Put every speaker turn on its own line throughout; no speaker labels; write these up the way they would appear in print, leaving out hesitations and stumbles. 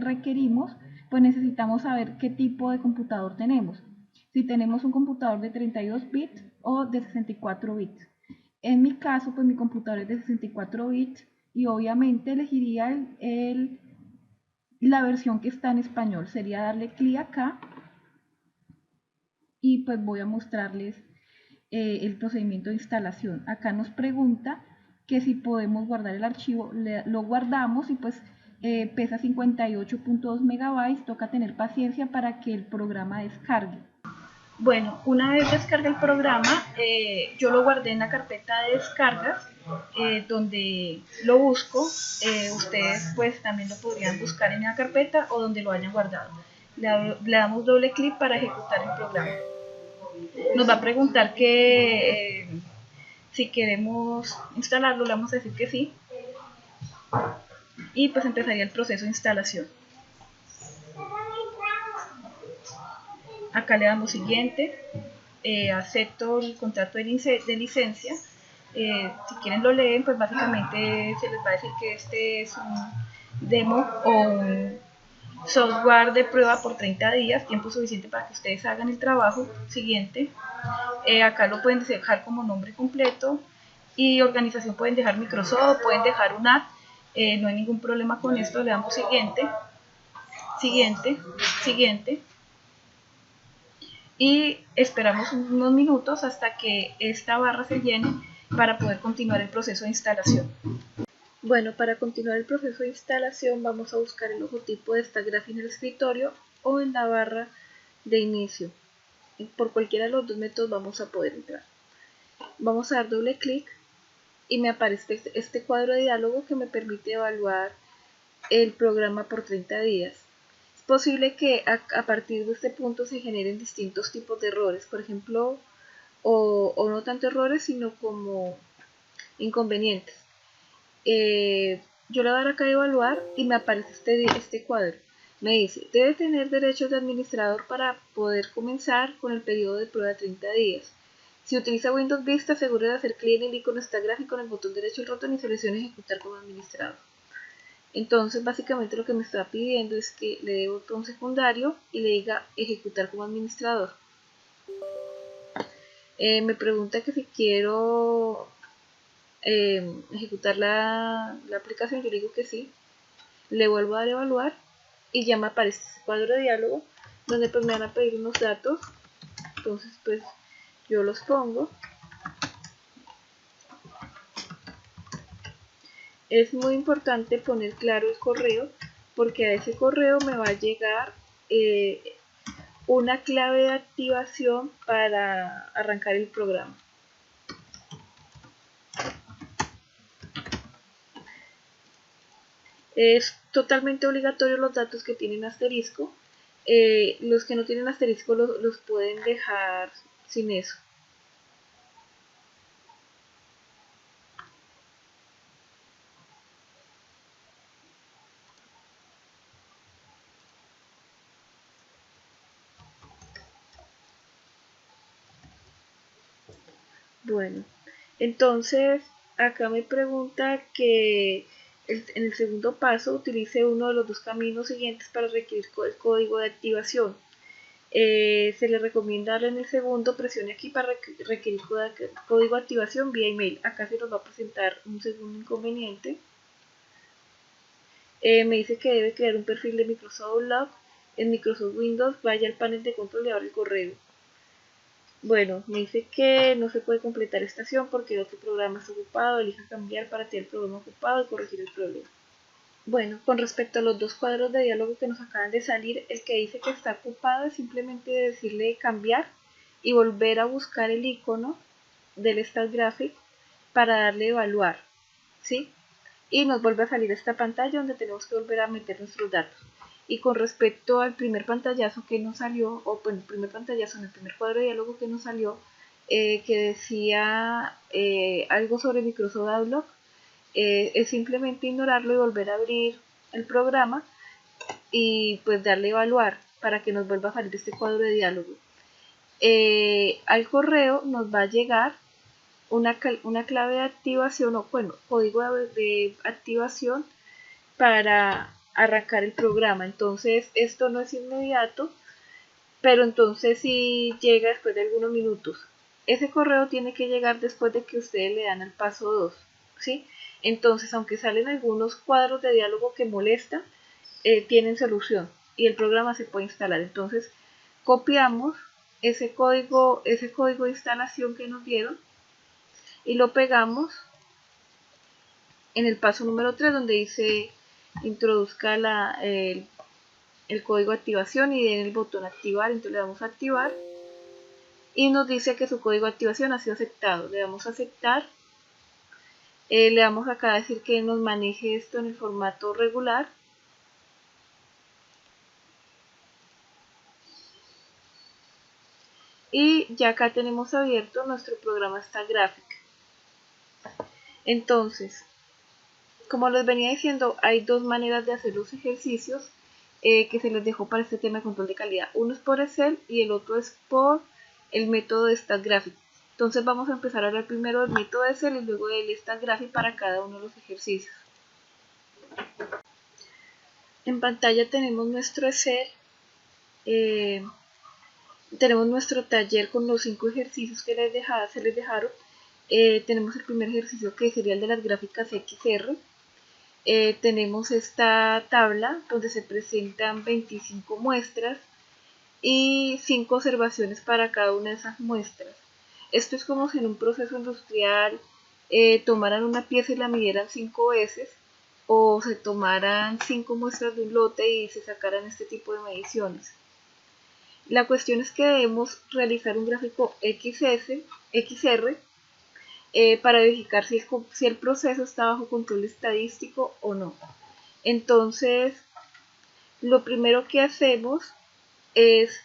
requerimos, pues necesitamos saber qué tipo de computador tenemos. Si tenemos un computador de 32 bits o de 64 bits. En mi caso, pues mi computador es de 64 bits y obviamente elegiría la versión que está en español. Sería darle clic acá y pues voy a mostrarles el procedimiento de instalación. Acá nos pregunta que si podemos guardar el archivo, lo guardamos y pues pesa 58.2 megabytes, toca tener paciencia para que el programa descargue. Bueno, una vez descarga el programa, yo lo guardé en la carpeta de descargas, donde lo busco. Ustedes pues también lo podrían buscar en la carpeta o donde lo hayan guardado. Le damos doble clic para ejecutar el programa. Nos va a preguntar que si queremos instalarlo, le vamos a decir que sí. Y pues empezaría el proceso de instalación. Acá le damos siguiente. Acepto el contrato de licencia. Si quieren lo leen, pues básicamente se les va a decir que este es un demo o un software de prueba por 30 días, tiempo suficiente para que ustedes hagan el trabajo. Siguiente. Acá lo pueden dejar como nombre completo y organización pueden dejar Microsoft, pueden dejar UNAT, no hay ningún problema con esto. Le damos siguiente, siguiente, siguiente y esperamos unos minutos hasta que esta barra se llene para poder continuar el proceso de instalación. Bueno, para continuar el proceso de instalación vamos a buscar el logotipo de esta gráfica en el escritorio o en la barra de inicio. Por cualquiera de los dos métodos vamos a poder entrar. Vamos a dar doble clic y me aparece este cuadro de diálogo que me permite evaluar el programa por 30 días. Es posible que a partir de este punto se generen distintos tipos de errores, por ejemplo, o no tanto errores, sino como inconvenientes. Yo le voy a dar acá a evaluar y me aparece este cuadro. Me dice, debe tener derechos de administrador para poder comenzar con el periodo de prueba de 30 días. Si utiliza Windows Vista, asegure de hacer clic en el icono esta gráfico con el botón derecho del ratón y seleccione ejecutar como administrador. Entonces, básicamente lo que me está pidiendo es que le dé botón secundario y le diga ejecutar como administrador. Me pregunta que si quiero ejecutar la aplicación, yo le digo que sí. Le vuelvo a dar evaluar y ya me aparece este cuadro de diálogo donde pues me van a pedir unos datos. Entonces pues yo los pongo. Es muy importante poner claro el correo porque a ese correo me va a llegar una clave de activación para arrancar el programa. Es totalmente obligatorio los datos que tienen asterisco. Los que no tienen asterisco los pueden dejar sin eso. Bueno, entonces acá me pregunta que en el segundo paso utilice uno de los dos caminos siguientes para requerir el código de activación. Se le recomienda darle en el segundo, presione aquí para requerir código de activación vía email. Acá se nos va a presentar un segundo inconveniente. Me dice que debe crear un perfil de Microsoft Outlook. En Microsoft Windows vaya al panel de control y abre el correo. Bueno, me dice que no se puede completar esta acción porque el otro programa está ocupado. Elija cambiar para tener el programa ocupado y corregir el problema. Bueno, con respecto a los dos cuadros de diálogo que nos acaban de salir, el que dice que está ocupado es simplemente decirle cambiar y volver a buscar el icono del Start Graphic para darle evaluar, ¿sí? Y nos vuelve a salir esta pantalla donde tenemos que volver a meter nuestros datos. Y con respecto al primer pantallazo que nos salió, o bueno, el primer pantallazo en el primer cuadro de diálogo que nos salió, que decía algo sobre Microsoft Outlook, es simplemente ignorarlo y volver a abrir el programa y pues darle evaluar para que nos vuelva a salir este cuadro de diálogo. Al correo nos va a llegar una clave de activación o bueno, código de activación para arrancar el programa. Entonces esto no es inmediato, pero entonces sí llega después de algunos minutos. Ese correo tiene que llegar después de que ustedes le dan al paso 2, ¿sí? Entonces, aunque salen algunos cuadros de diálogo que molestan, tienen solución y el programa se puede instalar. Entonces, copiamos ese código de instalación que nos dieron y lo pegamos en el paso número 3, donde dice introduzca el código de activación y den el botón activar. Entonces le damos a activar y nos dice que su código de activación ha sido aceptado. Le damos a aceptar. Le damos acá a decir que nos maneje esto en el formato regular. Y ya acá tenemos abierto nuestro programa StarGraphic. Entonces, como les venía diciendo, hay dos maneras de hacer los ejercicios que se les dejó para este tema de control de calidad. Uno es por Excel y el otro es por el método de StatGraphic. Entonces vamos a empezar a hablar primero del método de Excel y luego del StatGraphic para cada uno de los ejercicios. En pantalla tenemos nuestro Excel, tenemos nuestro taller con los 5 ejercicios que se les dejaron. Tenemos el primer ejercicio que sería el de las gráficas XR. Tenemos esta tabla donde se presentan 25 muestras y 5 observaciones para cada una de esas muestras. Esto es como si en un proceso industrial tomaran una pieza y la midieran 5 veces, o se tomaran 5 muestras de un lote y se sacaran este tipo de mediciones. La cuestión es que debemos realizar un gráfico XR para verificar si el proceso está bajo control estadístico o no. Entonces, lo primero que hacemos es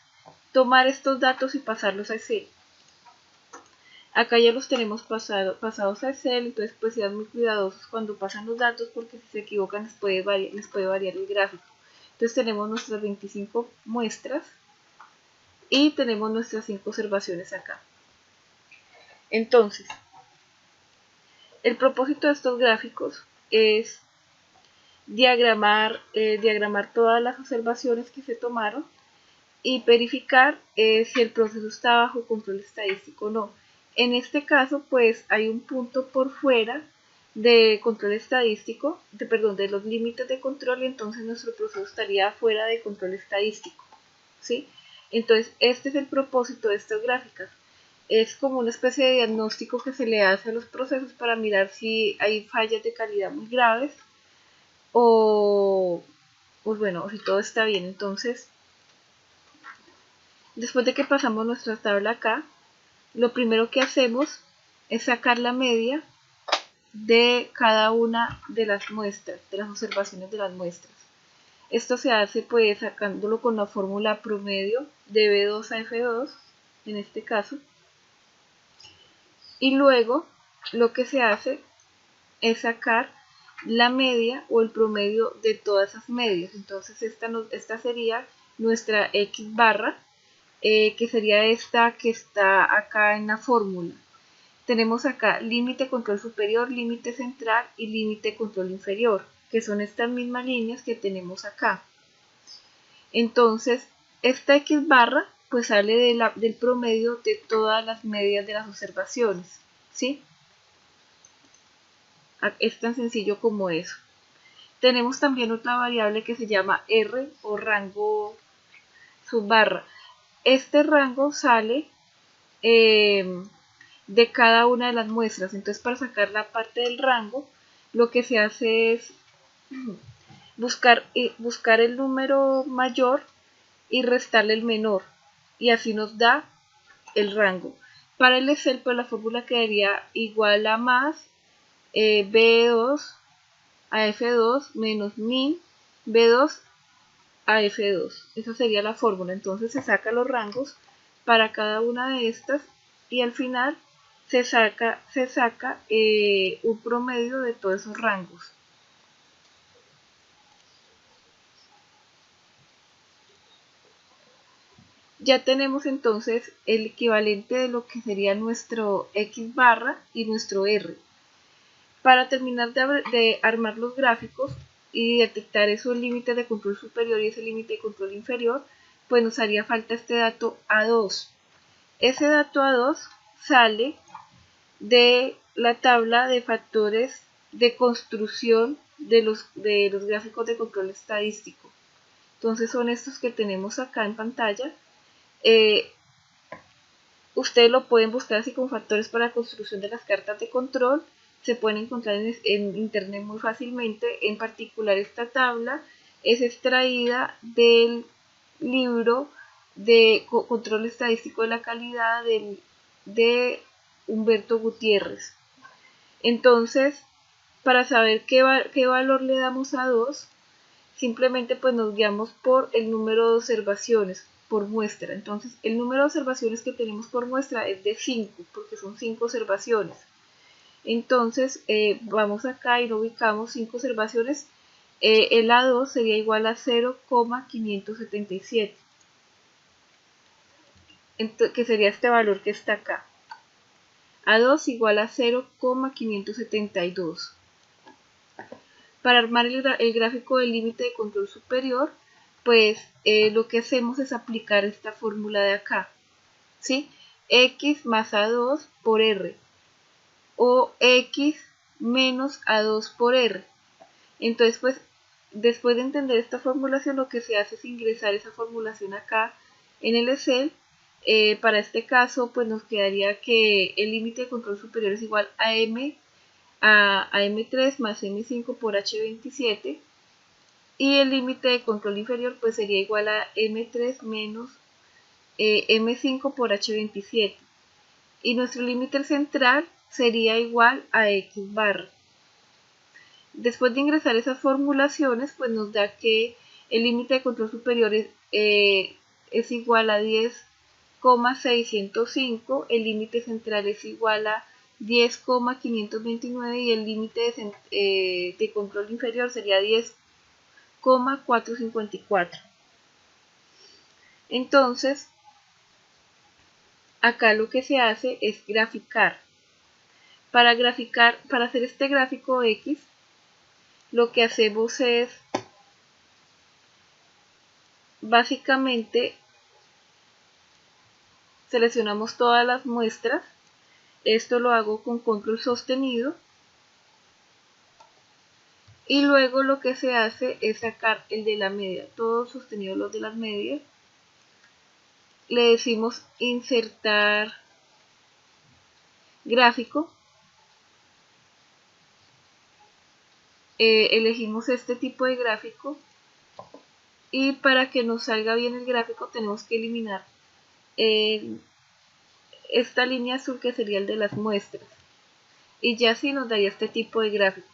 tomar estos datos y pasarlos a Excel. Acá ya los tenemos pasados a Excel, entonces pues sean muy cuidadosos cuando pasan los datos, porque si se equivocan les puede variar el gráfico. Entonces tenemos nuestras 25 muestras y tenemos nuestras 5 observaciones acá. Entonces, el propósito de estos gráficos es diagramar todas las observaciones que se tomaron y verificar si el proceso está bajo control estadístico o no. En este caso, pues hay un punto por fuera de control estadístico, de los límites de control, y entonces nuestro proceso estaría fuera de control estadístico, ¿sí? Entonces, este es el propósito de estas gráficas. Es como una especie de diagnóstico que se le hace a los procesos para mirar si hay fallas de calidad muy graves o pues bueno, si todo está bien. Entonces, después de que pasamos nuestra tabla acá, lo primero que hacemos es sacar la media de cada una de las muestras, de las observaciones de las muestras. Esto se hace pues sacándolo con la fórmula promedio de B2 a F2, en este caso. Y luego lo que se hace es sacar la media o el promedio de todas esas medias. Entonces esta sería nuestra X barra, que sería esta que está acá en la fórmula. Tenemos acá límite control superior, límite central y límite control inferior, que son estas mismas líneas que tenemos acá. Entonces, esta X barra pues sale del promedio de todas las medias de las observaciones, ¿sí? Es tan sencillo como eso. Tenemos también otra variable que se llama R o rango subbarra. Este rango sale de cada una de las muestras. Entonces, para sacar la parte del rango, lo que se hace es buscar el número mayor y restarle el menor, y así nos da el rango. Para el Excel, pues la fórmula quedaría igual a más B2 a F2 menos min B2 a F2. Esa sería la fórmula. Entonces se saca los rangos para cada una de estas y al final se saca un promedio de todos esos rangos. Ya tenemos entonces el equivalente de lo que sería nuestro X barra y nuestro R. Para terminar de armar los gráficos, y detectar esos límites de control superior y ese límite de control inferior, pues nos haría falta este dato A2. Ese dato A2 sale de la tabla de factores de construcción de los gráficos de control estadístico. Entonces son estos que tenemos acá en pantalla. Ustedes lo pueden buscar así como factores para la construcción de las cartas de control. Se pueden encontrar en internet muy fácilmente. En particular esta tabla es extraída del libro de control estadístico de la calidad de Humberto Gutiérrez. Entonces, para saber qué valor le damos a 2, simplemente pues nos guiamos por el número de observaciones por muestra. Entonces el número de observaciones que tenemos por muestra es de 5, porque son 5 observaciones. Entonces vamos acá y lo ubicamos 5 observaciones. El A2 sería igual a 0,577, que sería este valor que está acá. A2 igual a 0,572. Para armar el gráfico del límite de control superior, pues lo que hacemos es aplicar esta fórmula de acá, ¿sí? X más A2 por R, o X menos A2 por R. Entonces, pues, después de entender esta formulación, lo que se hace es ingresar esa formulación acá en el Excel. Para este caso, pues nos quedaría que el límite de control superior es igual a M3 más M5 por H27, y el límite de control inferior pues sería igual a M3 menos M5 por H27, y nuestro límite central sería igual a X barra. Después de ingresar esas formulaciones, pues nos da que el límite de control superior es igual a 10,605, el límite central es igual a 10,529 y el límite de control inferior sería 10,454. Entonces, acá lo que se hace es graficar. Para hacer este gráfico X, lo que hacemos es básicamente seleccionamos todas las muestras. Esto lo hago con control sostenido. Y luego lo que se hace es sacar el de la media, todos sostenidos los de las medias. Le decimos insertar gráfico. Elegimos este tipo de gráfico. Y para que nos salga bien el gráfico tenemos que eliminar esta línea azul que sería el de las muestras. Y ya así nos daría este tipo de gráfico.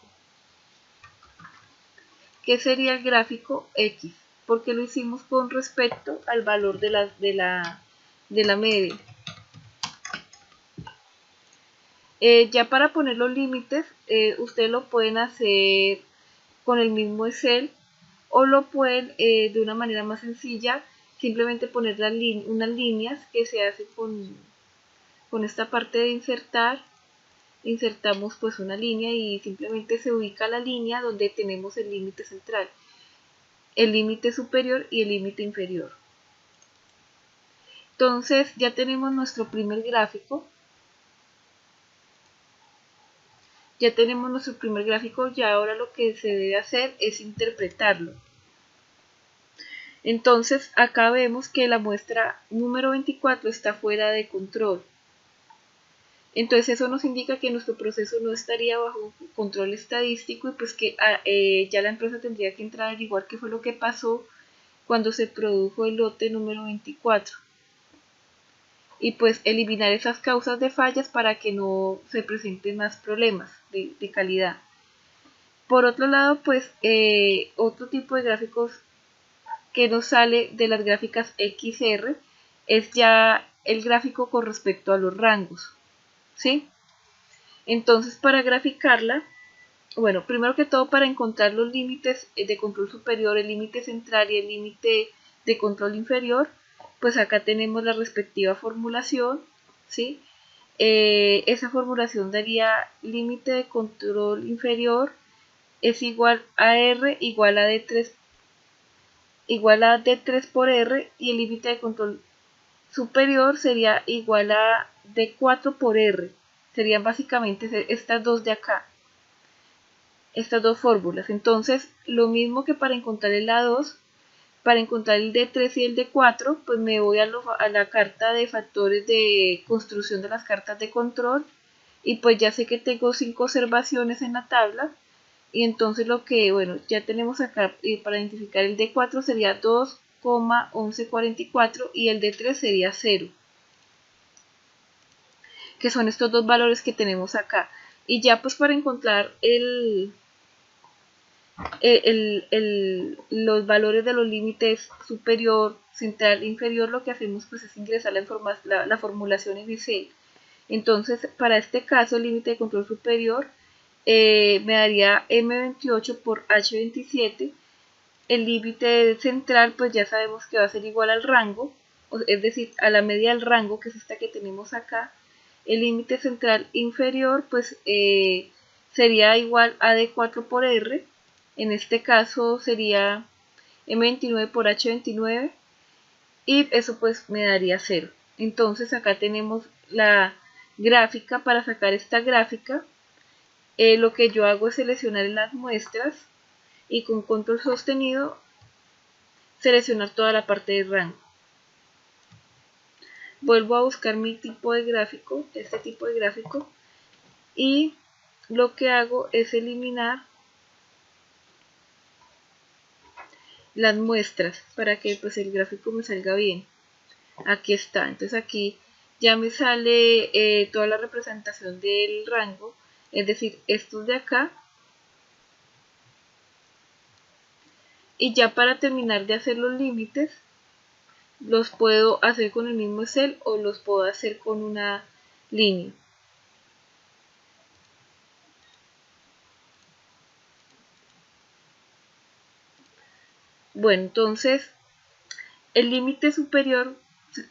¿Qué sería el gráfico X? Porque lo hicimos con respecto al valor de la media. Ya para poner los límites, ustedes lo pueden hacer con el mismo Excel, o lo pueden de una manera más sencilla, simplemente poner unas líneas que se hacen con esta parte de insertar. Insertamos pues una línea y simplemente se ubica la línea donde tenemos el límite central, el límite superior y el límite inferior. Entonces ya tenemos nuestro primer gráfico. Ya ahora lo que se debe hacer es interpretarlo. Entonces acá vemos que la muestra número 24 está fuera de control. Entonces eso nos indica que nuestro proceso no estaría bajo control estadístico y pues que ya la empresa tendría que entrar a averiguar qué fue lo que pasó cuando se produjo el lote número 24. Y pues eliminar esas causas de fallas para que no se presenten más problemas de calidad. Por otro lado, pues otro tipo de gráficos que nos sale de las gráficas XR es ya el gráfico con respecto a los rangos, ¿sí? Entonces para graficarla, bueno, primero que todo para encontrar los límites de control superior, el límite central y el límite de control inferior, pues acá tenemos la respectiva formulación, ¿sí? Esa formulación daría límite de control inferior es igual a R igual a D3 por R, y el límite de control superior sería igual a D4 por R. Serían básicamente estas dos de acá, estas dos fórmulas. Entonces, lo mismo que para encontrar el A2, para encontrar el D3 y el D4, pues me voy a la carta de factores de construcción de las cartas de control, y pues ya sé que tengo 5 observaciones en la tabla, y entonces lo que, bueno, ya tenemos acá para identificar el D4 sería 2,1144 y el D3 sería 0, que son estos dos valores que tenemos acá. Y ya pues para encontrar los valores de los límites superior, central e inferior, lo que hacemos pues es ingresar la formulación en Excel. Entonces, para este caso, el límite de control superior me daría M28 por H27. El límite central, pues ya sabemos que va a ser igual al rango, es decir, a la media del rango, que es esta que tenemos acá. El límite central inferior, pues sería igual a D4 por R. En este caso sería M29 por H29, y eso pues me daría 0. Entonces acá tenemos la gráfica. Para sacar esta gráfica, lo que yo hago es seleccionar en las muestras y con control sostenido seleccionar toda la parte de rango. Vuelvo a buscar mi tipo de gráfico, este tipo de gráfico, y lo que hago es eliminar las muestras para que pues el gráfico me salga bien. Aquí está, entonces aquí ya me sale toda la representación del rango, es decir, estos de acá. Y ya para terminar de hacer los límites, los puedo hacer con el mismo Excel o los puedo hacer con una línea. Bueno, entonces el límite superior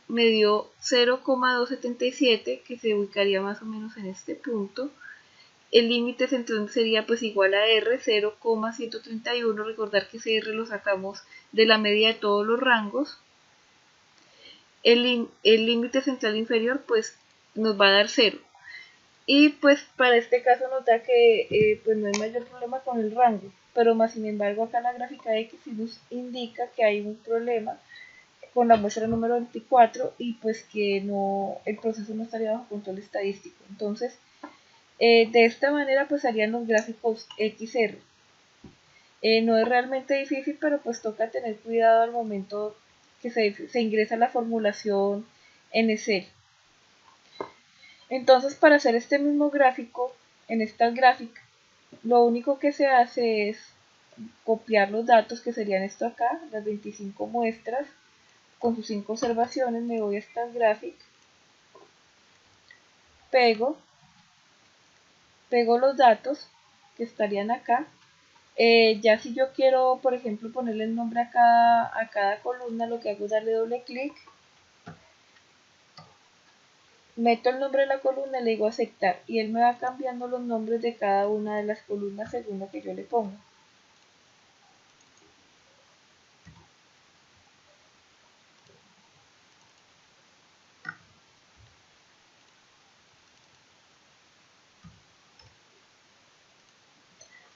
me dio 0,277, que se ubicaría más o menos en este punto. El límite central sería pues igual a R, 0,131. Recordar que ese R lo sacamos de la media de todos los rangos. El límite central inferior pues nos va a dar 0. Y pues para este caso nos da que pues no hay mayor problema con el rango, pero más sin embargo acá la gráfica X sí nos indica que hay un problema con la muestra número 24, y pues que no, el proceso no estaría bajo control estadístico. Entonces de esta manera pues harían los gráficos XR. No es realmente difícil, pero pues toca tener cuidado al momento que se ingresa la formulación en Excel. Entonces, para hacer este mismo gráfico, en estas gráficas, lo único que se hace es copiar los datos, que serían esto acá, las 25 muestras, con sus 5 observaciones. Me voy a estas gráficas, pego los datos que estarían acá. Ya si yo quiero, por ejemplo, ponerle el nombre a cada columna, lo que hago es darle doble clic, meto el nombre de la columna y le digo aceptar, y él me va cambiando los nombres de cada una de las columnas según lo que yo le pongo.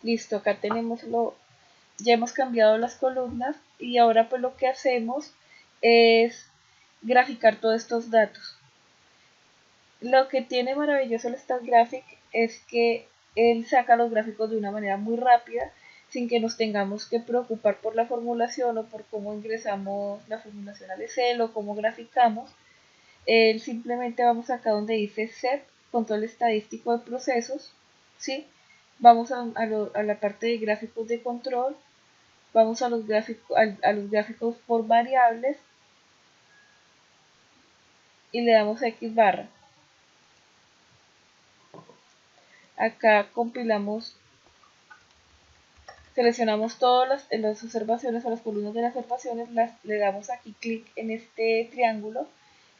Listo, acá tenemos ya hemos cambiado las columnas, y ahora pues lo que hacemos es graficar todos estos datos. Lo que tiene maravilloso el StatGraphic es que él saca los gráficos de una manera muy rápida, sin que nos tengamos que preocupar por la formulación o por cómo ingresamos la formulación al Excel o cómo graficamos. Él simplemente vamos acá donde dice Set, control estadístico de procesos, ¿sí? Vamos a la parte de gráficos de control, vamos a los gráficos por variables y le damos a X barra. Acá compilamos, seleccionamos todas las observaciones o las columnas de las observaciones, le damos aquí clic en este triángulo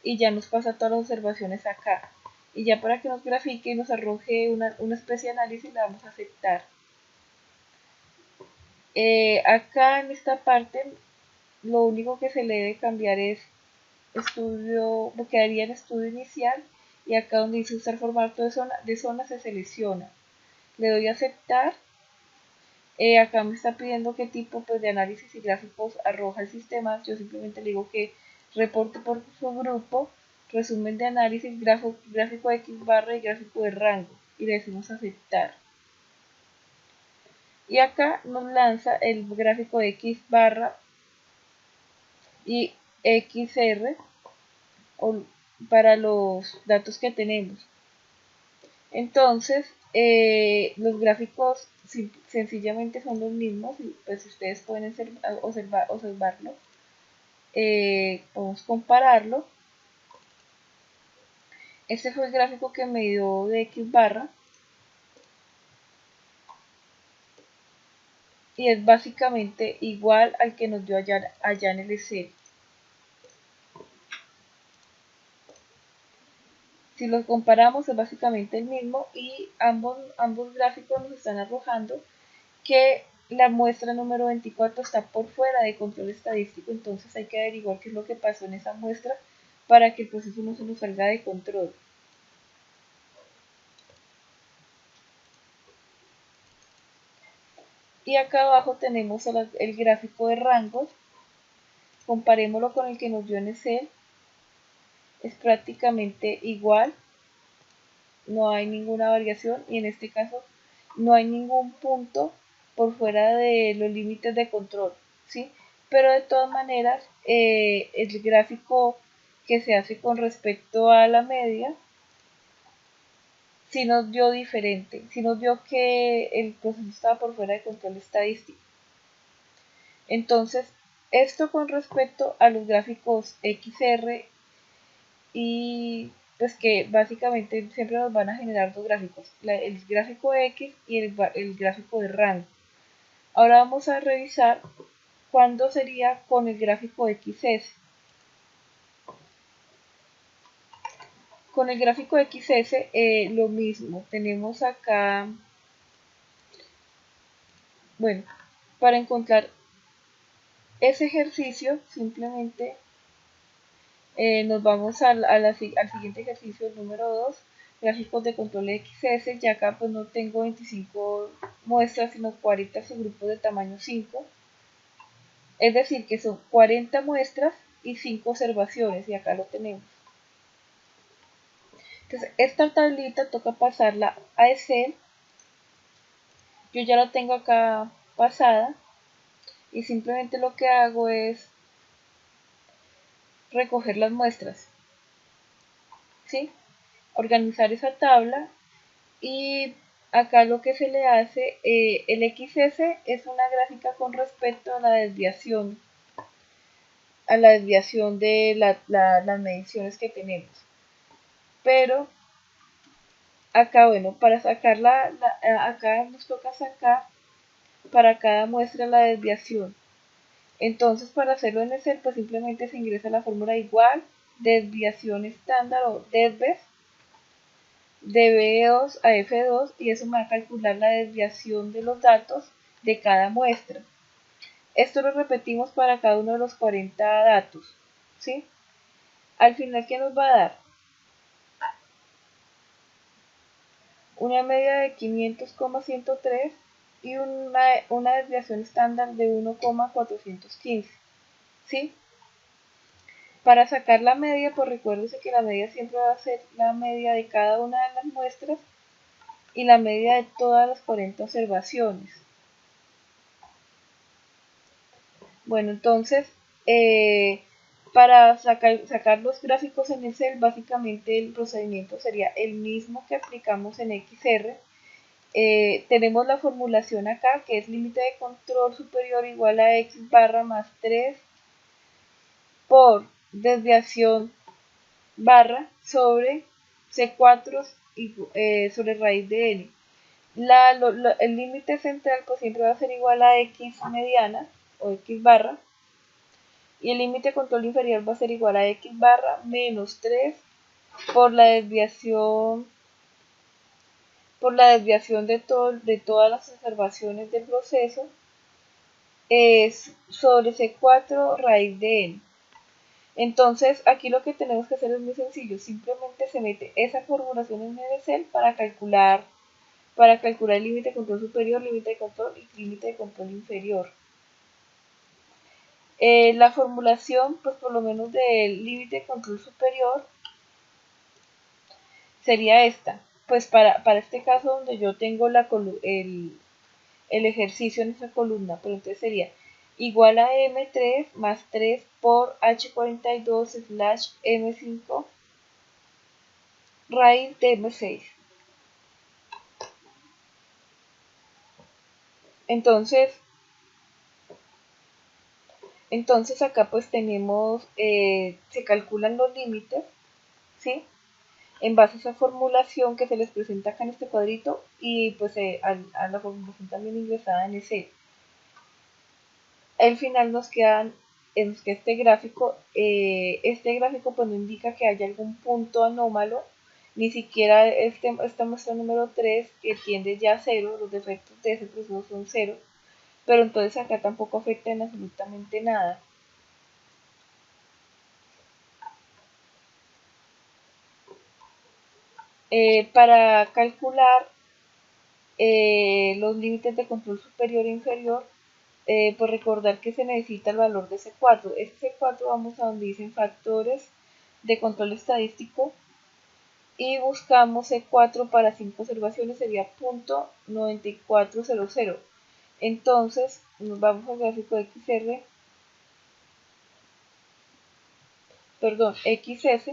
y ya nos pasa todas las observaciones acá. Y ya para que nos grafique y nos arroje una especie de análisis, le damos a aceptar. Acá en esta parte lo único que se le debe cambiar es estudio, lo que haría en estudio inicial, y acá donde dice usar formato de zona se selecciona. Le doy a aceptar. Acá me está pidiendo qué tipo, pues, de análisis y gráficos arroja el sistema. Yo simplemente le digo que reporte por su grupo, resumen de análisis, gráfico X barra y gráfico de rango, y le decimos aceptar. Y acá nos lanza el gráfico X barra y XR para los datos que tenemos. Entonces, los gráficos sencillamente son los mismos, y pues ustedes pueden observarlo. Podemos compararlo. Este fue el gráfico que me dio de X barra, y es básicamente igual al que nos dio allá en el Excel. Si los comparamos es básicamente el mismo, y ambos gráficos nos están arrojando que la muestra número 24 está por fuera de control estadístico. Entonces hay que averiguar qué es lo que pasó en esa muestra para que el proceso no se nos salga de control. Y acá abajo tenemos el gráfico de rangos. Comparémoslo con el que nos dio en Excel. Es prácticamente igual, no hay ninguna variación, y en este caso no hay ningún punto por fuera de los límites de control, ¿sí? Pero de todas maneras, el gráfico que se hace con respecto a la media sí nos dio diferente, sí nos dio que el proceso estaba por fuera de control estadístico. Entonces, esto con respecto a los gráficos XR, y pues que básicamente siempre nos van a generar dos gráficos, el gráfico X y el gráfico de rango. Ahora vamos a revisar cuándo sería con el gráfico XS. Con el gráfico XS lo mismo, tenemos acá, bueno, para encontrar ese ejercicio simplemente nos vamos al siguiente ejercicio, el número 2, gráficos de control XS. Ya acá pues no tengo 25 muestras, sino 40 subgrupos de tamaño 5. Es decir, que son 40 muestras y 5 observaciones, y acá lo tenemos. Entonces, esta tablita toca pasarla a Excel. Yo ya la tengo acá pasada, y simplemente lo que hago es recoger las muestras, ¿sí? Organizar esa tabla. Y acá lo que se le hace, el XS es una gráfica con respecto a la desviación de las mediciones que tenemos. Pero acá, bueno, para sacarla, acá nos toca sacar para cada muestra la desviación. Entonces, para hacerlo en Excel, pues simplemente se ingresa la fórmula igual, desviación estándar o desves, de B2 a F2, y eso me va a calcular la desviación de los datos de cada muestra. Esto lo repetimos para cada uno de los 40 datos, ¿sí? Al final, ¿qué nos va a dar? Una media de 500,103 y una desviación estándar de 1,415, ¿sí? Para sacar la media, pues recuérdese que la media siempre va a ser la media de cada una de las muestras y la media de todas las 40 observaciones. Bueno, entonces, para sacar los gráficos en Excel, básicamente el procedimiento sería el mismo que aplicamos en XR. Tenemos la formulación acá, que es límite de control superior igual a X barra más 3 por desviación barra sobre C4 sobre raíz de N. El límite central pues siempre va a ser igual a X mediana o X barra, y el límite de control inferior va a ser igual a X barra menos 3 por la desviación de todas las observaciones del proceso es sobre C4 raíz de n. Entonces aquí lo que tenemos que hacer es muy sencillo, simplemente se mete esa formulación en el Excel para calcular el límite de control superior, límite de control y límite de control inferior. La formulación, pues por lo menos del límite de control superior, sería esta. Pues para este caso donde yo tengo el ejercicio en esa columna, pero entonces sería igual a M3 más 3 por H42 slash M5 raíz de M6. Entonces, acá pues tenemos, se calculan los límites, ¿sí? En base a esa formulación que se les presenta acá en este cuadrito y pues a la formulación también ingresada en ese. Al final nos queda este gráfico pues no indica que haya algún punto anómalo, ni siquiera esta muestra número 3 que tiende ya a 0, los defectos de ese proceso son 0, pero entonces acá tampoco afecta en absolutamente nada. Para calcular los límites de control superior e inferior, pues recordar que se necesita el valor de C4. Este C4 vamos a donde dicen factores de control estadístico y buscamos C4 para 5 observaciones, sería .9400. Entonces nos vamos al gráfico de XS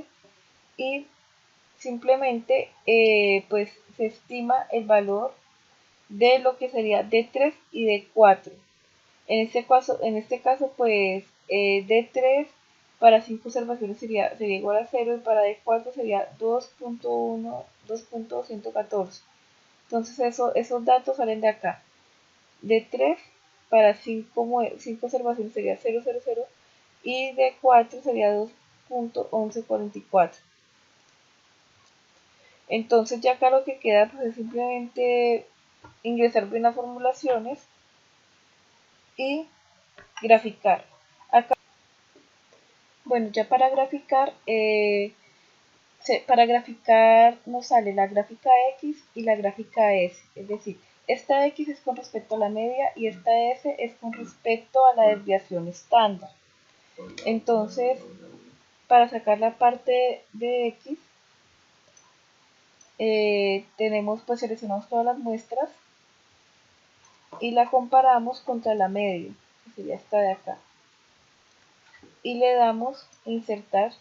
y simplemente pues se estima el valor de lo que sería D3 y D4. En este caso pues D3 para 5 observaciones sería igual a 0 y para D4 sería 2.1, 2.114. Entonces esos datos salen de acá. D3 para 5 observaciones sería 000 y D4 sería 2.1144. Entonces ya acá lo que queda pues es simplemente ingresar bien las formulaciones y graficar. Acá, bueno, ya para graficar nos sale la gráfica X y la gráfica S, es decir, esta X es con respecto a la media y esta S es con respecto a la desviación estándar. Entonces, para sacar la parte de X, seleccionamos todas las muestras y la comparamos contra la media, que sería esta de acá. Y le damos insertar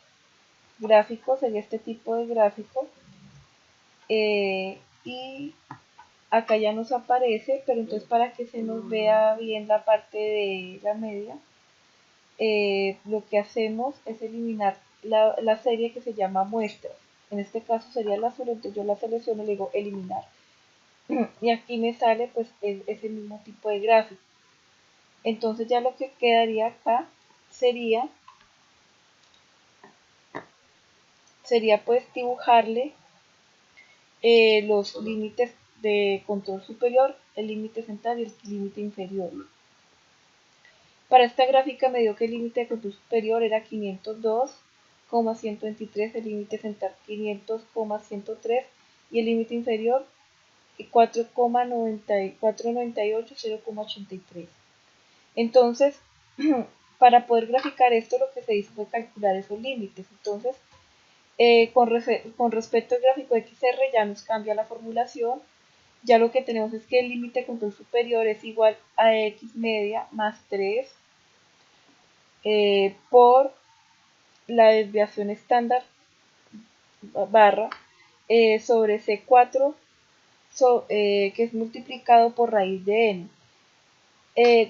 gráfico, sería este tipo de gráfico. Y acá ya nos aparece, pero entonces para que se nos vea bien la parte de la media, lo que hacemos es eliminar la serie que se llama muestras. En este caso sería la azul, entonces yo la selecciono y le digo eliminar. Y aquí me sale pues ese mismo tipo de gráfico. Entonces ya lo que quedaría acá sería pues dibujarle los límites de control superior, el límite central y el límite inferior. Para esta gráfica me dio que el límite de control superior era 502,123, el límite central 500,103 y el límite inferior 4,98, 0,83. Entonces, para poder graficar esto, lo que se hizo fue calcular esos límites. Entonces, con respecto al gráfico XR ya nos cambia la formulación. Ya lo que tenemos es que el límite de control superior es igual a X media más 3 por la desviación estándar barra sobre C4 que es multiplicado por raíz de n.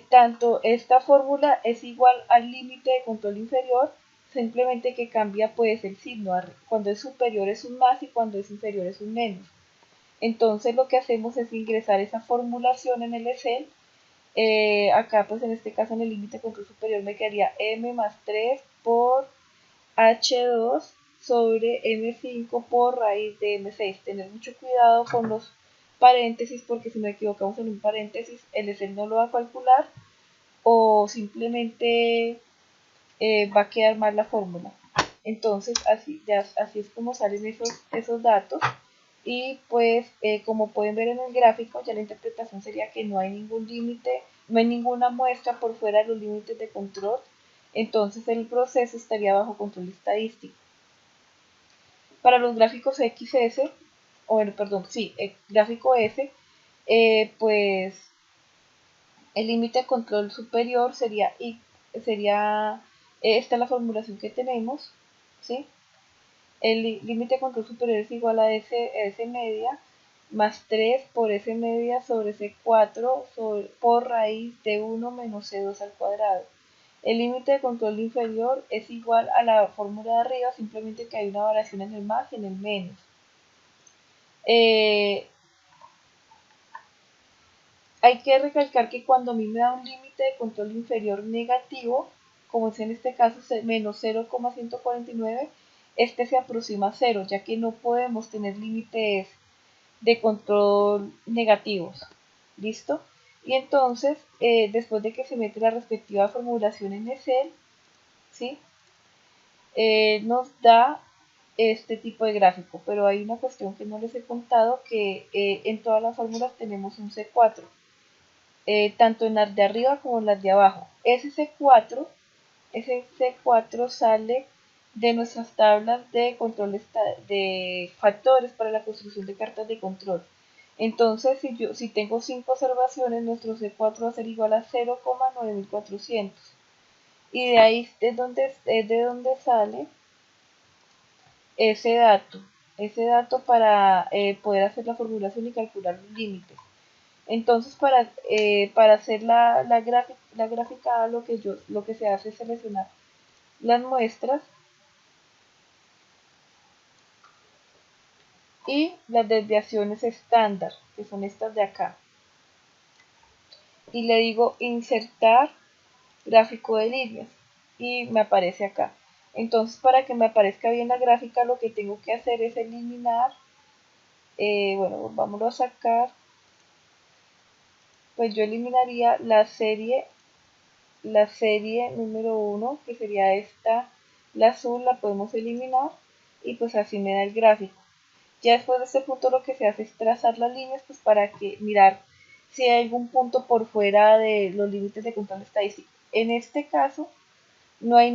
Tanto esta fórmula es igual al límite de control inferior, simplemente que cambia pues el signo. Cuando es superior es un más y cuando es inferior es un menos. Entonces lo que hacemos es ingresar esa formulación en el Excel. Acá pues en este caso en el límite de control superior me quedaría m más 3 por h2 sobre m5 por raíz de m6. Tener mucho cuidado con los paréntesis porque si nos equivocamos en un paréntesis el Excel no lo va a calcular o simplemente va a quedar mal la fórmula. Entonces así es como salen esos datos. Y pues como pueden ver en el gráfico, ya la interpretación sería que no hay ningún límite, no hay ninguna muestra por fuera de los límites de control, entonces el proceso estaría bajo control estadístico. Para los gráficos XS, o bueno, perdón, sí, el gráfico S, pues el límite de control superior sería esta es la formulación que tenemos, ¿sí? El límite de control superior es igual a S media más 3 por S media sobre C4 por raíz de 1 menos C2 al cuadrado. El límite de control inferior es igual a la fórmula de arriba, simplemente que hay una variación en el más y en el menos. Hay que recalcar que cuando a mí me da un límite de control inferior negativo, como es en este caso menos 0,149, este se aproxima a 0, ya que no podemos tener límites de control negativos. ¿Listo? Y entonces, después de que se mete la respectiva formulación en Excel, ¿sí? Nos da este tipo de gráfico, pero hay una cuestión que no les he contado, que en todas las fórmulas tenemos un C4, tanto en las de arriba como en las de abajo. Ese C4 sale de nuestras tablas de control de factores para la construcción de cartas de control. Entonces, si tengo 5 observaciones, nuestro C4 va a ser igual a 0,9400. Y de ahí es de donde sale ese dato para poder hacer la formulación y calcular los límites. Entonces, para hacer la gráfica, lo que se hace es seleccionar las muestras y las desviaciones estándar, que son estas de acá. Y le digo insertar gráfico de líneas y me aparece acá. Entonces, para que me aparezca bien la gráfica, lo que tengo que hacer es eliminar, bueno, vamos a sacar, pues yo eliminaría la serie número 1, que sería esta, la azul, la podemos eliminar y pues así me da el gráfico. Ya después de este punto lo que se hace es trazar las líneas pues para que mirar si hay algún punto por fuera de los límites de control estadístico. En este caso no hay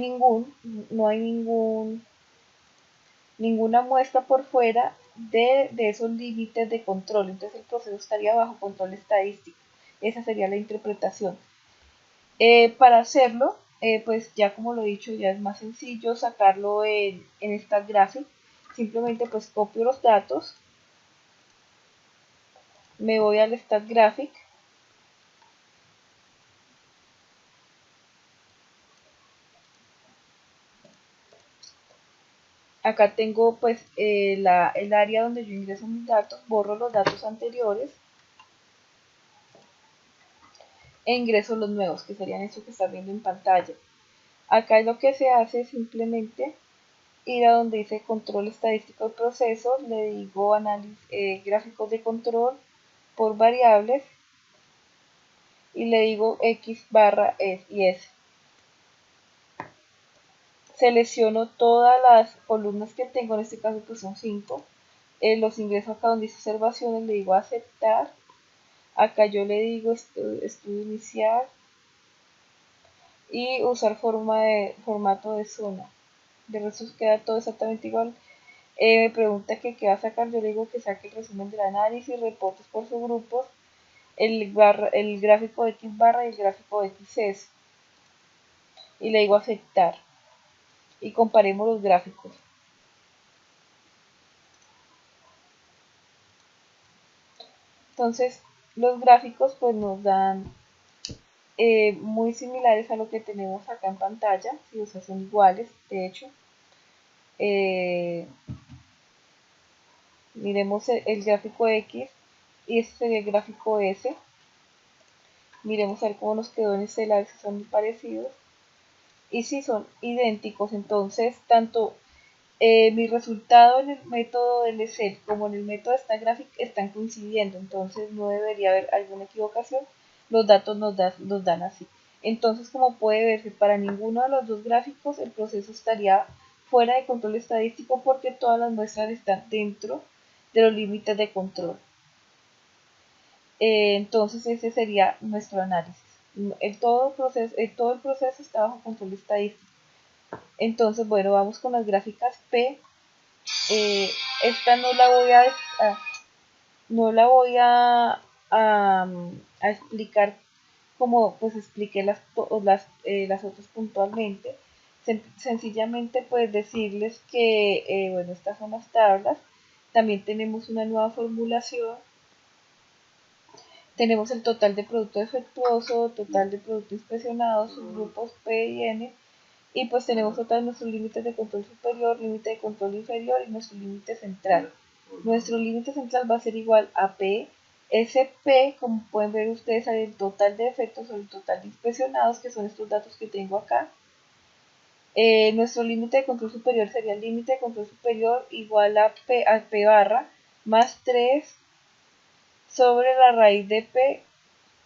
no hay ninguna muestra por fuera de esos límites de control, entonces el proceso estaría bajo control estadístico. Esa sería la interpretación. Para hacerlo, pues ya como lo he dicho, ya es más sencillo sacarlo en StatGraphic. Simplemente pues copio los datos, me voy al StatGraphic, acá tengo pues el área donde yo ingreso mis datos, borro los datos anteriores e ingreso los nuevos, que serían estos que están viendo en pantalla. Acá lo que se hace es simplemente ir a donde dice control estadístico del proceso, le digo análisis, gráficos de control por variables y le digo X barra y S. Selecciono todas las columnas que tengo, en este caso pues son 5. Los ingreso acá donde dice observaciones, le digo aceptar. Acá yo le digo estudio inicial y usar formato de zona. De resto queda todo exactamente igual. Me pregunta que qué va a sacar, yo le digo que saque el resumen del análisis, reportes por subgrupos, el gráfico de X barra y el gráfico de XS. Y le digo aceptar. Y comparemos los gráficos. Entonces, los gráficos pues nos dan muy similares a lo que tenemos acá en pantalla, sí, o sea, son iguales, de hecho. Miremos el gráfico X y este sería el gráfico S. Miremos a ver cómo nos quedó en este lado, si son muy parecidos. Y si son idénticos, entonces tanto mi resultado en el método del Excel como en el método de esta gráfica están coincidiendo, entonces no debería haber alguna equivocación, los datos nos dan así. Entonces, como puede verse, para ninguno de los dos gráficos el proceso estaría fuera de control estadístico porque todas las muestras están dentro de los límites de control. Entonces ese sería nuestro análisis. Todo el proceso está bajo control estadístico. Entonces, bueno, vamos con las gráficas P. Esta no la voy a explicar como pues expliqué las otras puntualmente. Sencillamente pues decirles que, bueno, estas son las tablas. También tenemos una nueva formulación. Tenemos el total de producto defectuoso, total de producto inspeccionado, subgrupos P y N, y pues tenemos todos nuestros límites de control superior, límite de control inferior y nuestro límite central. Nuestro límite central va a ser igual a P. Ese P, como pueden ver ustedes, sale el total de defectos sobre el total de inspeccionados, que son estos datos que tengo acá. Nuestro límite de control superior sería el límite de control superior igual a P barra más 3 sobre la raíz de P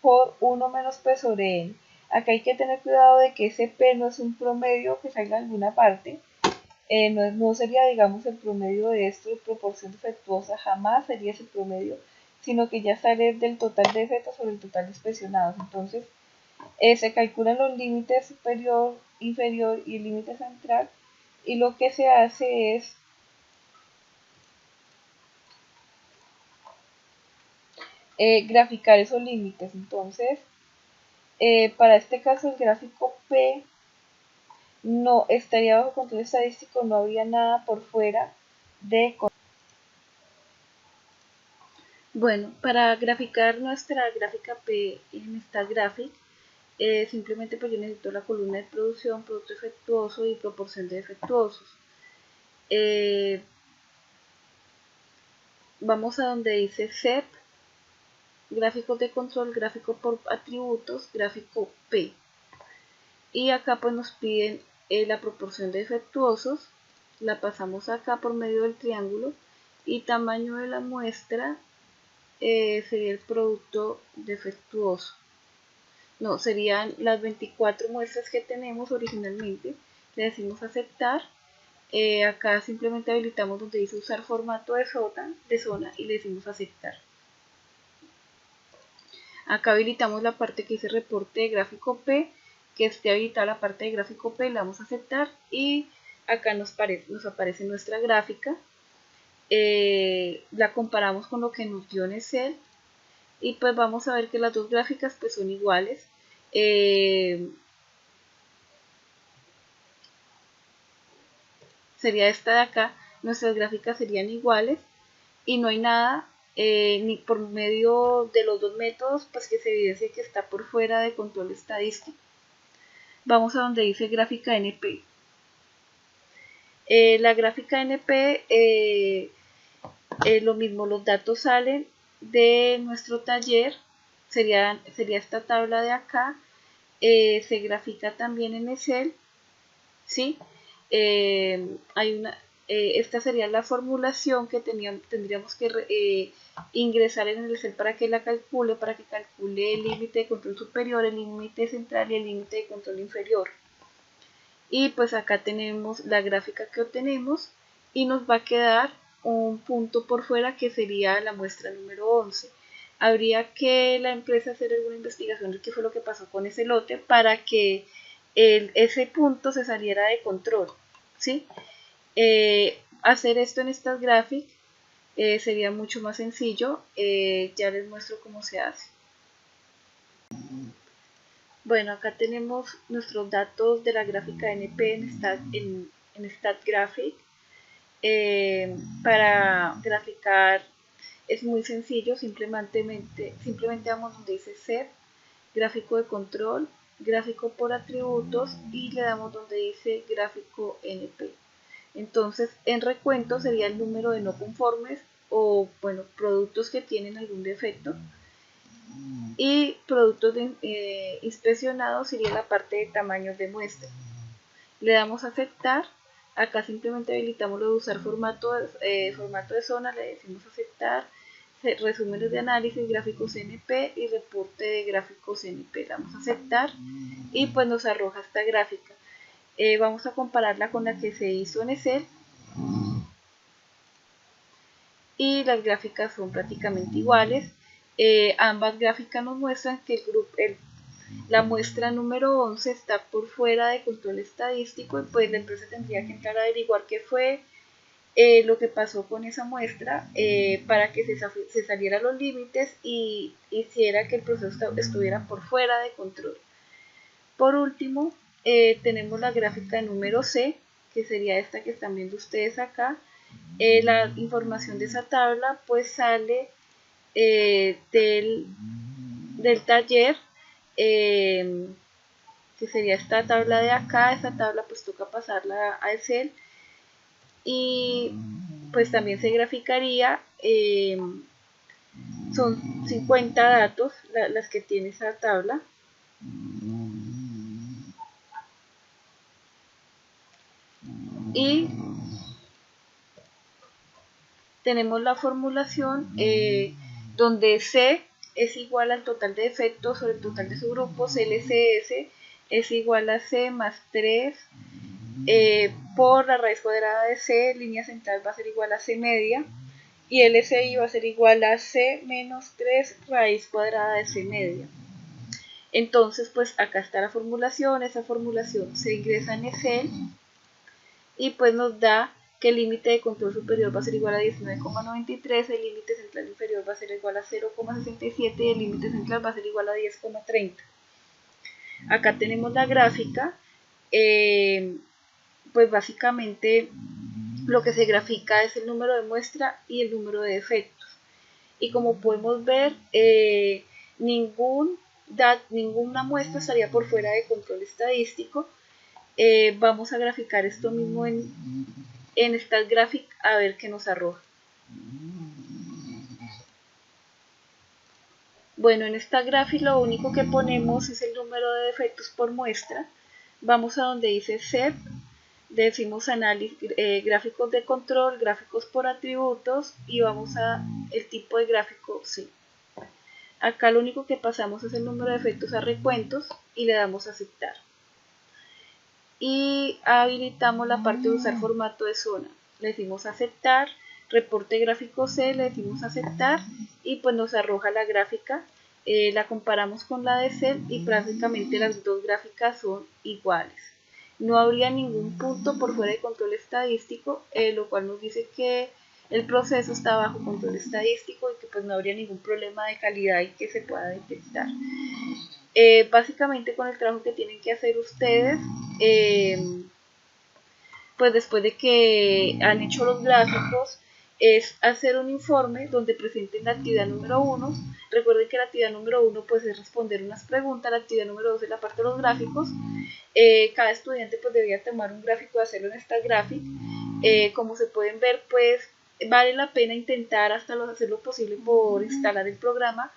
por 1 menos P sobre N. Acá hay que tener cuidado de que ese P no es un promedio que salga de alguna parte. No sería, digamos, el promedio de esto de proporción defectuosa, jamás sería ese promedio, sino que ya sale del total de defectos sobre el total de inspeccionados. Entonces, se calculan los límites superior, inferior y el límite central, y lo que se hace es graficar esos límites. Entonces, para este caso el gráfico P no estaría bajo control estadístico, no habría nada por fuera de control. Bueno, para graficar nuestra gráfica P en StatGraphic, simplemente pues yo necesito la columna de producción, producto defectuoso y proporción de defectuosos. Vamos a donde dice SEP, gráficos de control, gráfico por atributos, gráfico P. Y acá pues nos piden la proporción de defectuosos, la pasamos acá por medio del triángulo, y tamaño de la muestra sería el producto defectuoso. No, serían las 24 muestras que tenemos originalmente. Le decimos aceptar. Acá simplemente habilitamos donde dice usar formato de zona y le decimos aceptar. Acá habilitamos la parte que dice reporte de gráfico P, que esté habilitada la parte de gráfico P, le damos a aceptar y acá nos aparece nuestra gráfica. La comparamos con lo que nos dio en Excel y pues vamos a ver que las dos gráficas pues son iguales. Sería esta de acá, nuestras gráficas serían iguales y no hay nada ni por medio de los dos métodos pues que se evidencie que está por fuera de control estadístico. Vamos a donde dice gráfica NP. La gráfica NP, lo mismo, los datos salen de nuestro taller, sería esta tabla de acá, se grafica también en Excel, ¿sí? Esta sería la formulación que tendríamos que ingresar en el Excel para que calcule el límite de control superior, el límite central y el límite de control inferior. Y pues acá tenemos la gráfica que obtenemos y nos va a quedar un punto por fuera que sería la muestra número 11. Habría que la empresa hacer alguna investigación de qué fue lo que pasó con ese lote para que ese punto se saliera de control, ¿sí? Hacer esto en StatGraphic sería mucho más sencillo. Ya les muestro cómo se hace. Bueno, acá tenemos nuestros datos de la gráfica NP en StatGraphic. Para graficar es muy sencillo, simplemente vamos donde dice SEP, gráfico de control, gráfico por atributos y le damos donde dice gráfico NP. Entonces, en recuento sería el número de no conformes o, bueno, productos que tienen algún defecto. Y productos inspeccionados sería la parte de tamaños de muestra. Le damos a aceptar. Acá simplemente habilitamos lo de usar formato de zona, le decimos aceptar. resúmenes de análisis, gráficos CNP y reporte de gráficos CNP. La vamos a aceptar y pues nos arroja esta gráfica. Vamos a compararla con la que se hizo en Excel y las gráficas son prácticamente iguales. Ambas gráficas nos muestran que la muestra número 11 está por fuera de control estadístico y pues la empresa tendría que entrar a averiguar qué fue lo que pasó con esa muestra para que se salieran los límites y hiciera que el proceso estuviera por fuera de control. Por último, tenemos la gráfica número C, que sería esta que están viendo ustedes acá. La información de esa tabla pues sale del taller, que sería esta tabla de acá. Esta tabla pues toca pasarla a Excel y pues también se graficaría. Son 50 datos las que tiene esa tabla. Y tenemos la formulación donde C es igual al total de defectos sobre el total de subgrupos. LCS es igual a C más 3 por la raíz cuadrada de C. Línea central va a ser igual a C media y LCI va a ser igual a C menos 3 raíz cuadrada de C media. Entonces pues acá está la formulación. Esa formulación se ingresa en Excel y pues nos da que el límite de control superior va a ser igual a 19,93, el límite central inferior va a ser igual a 0,67 y el límite central va a ser igual a 10,30. Acá tenemos la gráfica. Pues básicamente lo que se grafica es el número de muestra y el número de defectos. Y como podemos ver, ninguna muestra estaría por fuera de control estadístico. Vamos a graficar esto mismo en StatGraphic a ver qué nos arroja. Bueno, en StatGraphic lo único que ponemos es el número de defectos por muestra. Vamos a donde dice SEP, decimos análisis, gráficos de control, gráficos por atributos y vamos a el tipo de gráfico sí. Acá lo único que pasamos es el número de defectos a recuentos y le damos a aceptar. Y habilitamos la parte de usar formato de zona. Le decimos aceptar, reporte gráfico C, le decimos aceptar y pues nos arroja la gráfica. La comparamos con la de Excel y prácticamente las dos gráficas son iguales. No habría ningún punto por fuera de control estadístico, lo cual nos dice que el proceso está bajo control estadístico y que pues no habría ningún problema de calidad y que se pueda detectar. Básicamente con el trabajo que tienen que hacer ustedes, pues después de que han hecho los gráficos, es hacer un informe donde presenten la actividad número 1. Recuerden que la actividad número 1 pues es responder unas preguntas, la actividad número 2 es la parte de los gráficos. Cada estudiante pues debería tomar un gráfico y hacerlo en StatGraphic. Como se pueden ver, pues vale la pena intentar hasta hacer lo posible por instalar el programa,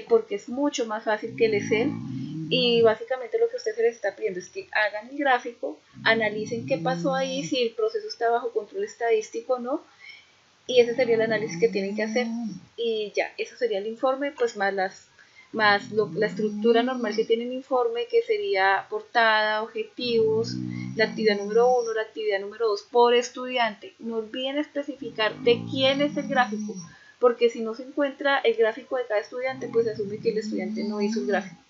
porque es mucho más fácil que el Excel. Y básicamente lo que a ustedes se les está pidiendo es que hagan el gráfico, analicen qué pasó ahí, si el proceso está bajo control estadístico o no, y ese sería el análisis que tienen que hacer. Y ya, eso sería el informe, pues más la estructura normal que tiene el informe, que sería portada, objetivos, la actividad número 1, la actividad número 2 por estudiante. No olviden especificar de quién es el gráfico, porque si no se encuentra el gráfico de cada estudiante, pues se asume que el estudiante no hizo el gráfico.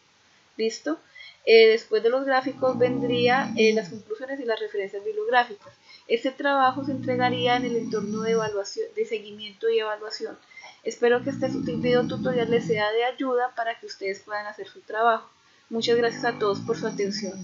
¿Listo? Después de los gráficos vendría las conclusiones y las referencias bibliográficas. Este trabajo se entregaría en el entorno de evaluación, de seguimiento y evaluación. Espero que este video tutorial les sea de ayuda para que ustedes puedan hacer su trabajo. Muchas gracias a todos por su atención.